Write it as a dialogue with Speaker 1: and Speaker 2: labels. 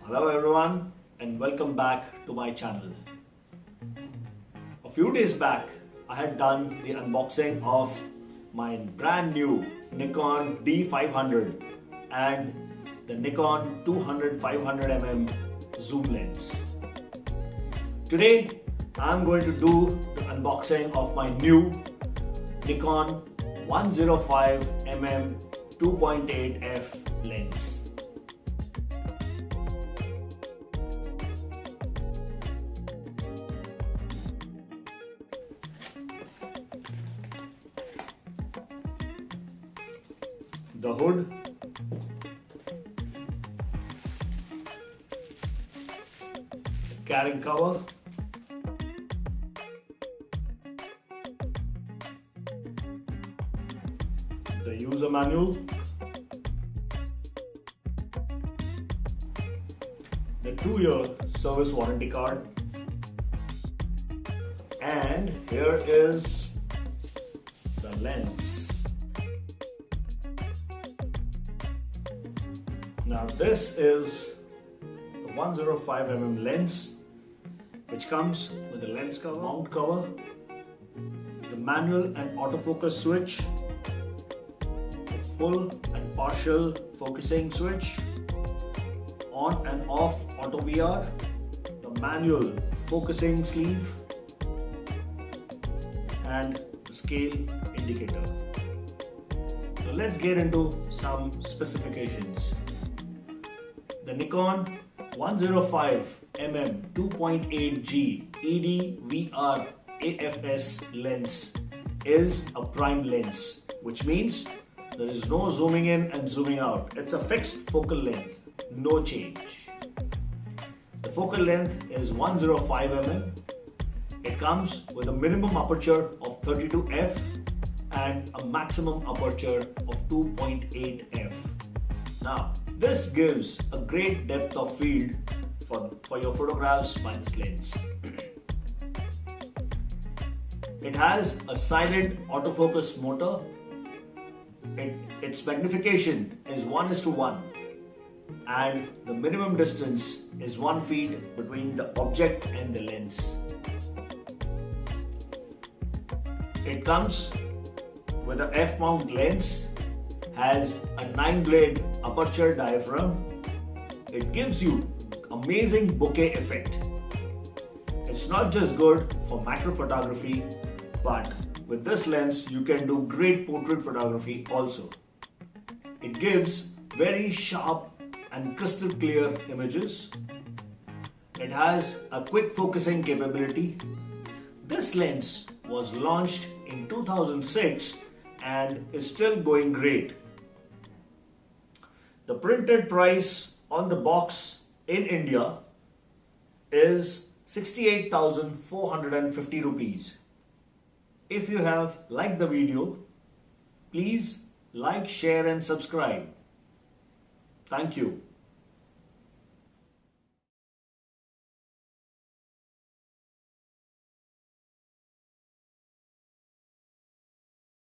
Speaker 1: Hello everyone and welcome back to my channel. A few days back I had done the unboxing of my brand new Nikon D500 and the Nikon 200-500mm zoom lens. Today I am going to do the unboxing of my new Nikon 105mm f-2.8 lens. The hood, carrying cover, the user manual, the 2-year service warranty card, and here is the lens. Now this is the 105mm lens, which comes with the lens cover, mount cover, the manual and autofocus switch, the full and partial focusing switch, on and off auto VR, the manual focusing sleeve, and the scale indicator. So let's get into some specifications. The Nikon 105mm 2.8G ED-VR AFS lens is a prime lens, which means there is no zooming in and zooming out. It's a fixed focal length, no change. The focal length is 105mm. It comes with a minimum aperture of 32f and a maximum aperture of 2.8f. Now, this gives a great depth of field for your photographs by this lens. It has a silent autofocus motor. Its magnification is 1:1 and the minimum distance is 1 feet between the object and the lens. It comes with a f-mount lens, has a 9-blade aperture diaphragm. It gives you amazing bokeh effect. It's not just good for macro photography, but with this lens you can do great portrait photography also. It gives very sharp and crystal clear images. It has a quick focusing capability. This lens was launched in 2006 and is still going great. The printed price on the box in India is 68,450 rupees. If you have liked the video, please like, share and subscribe. Thank you.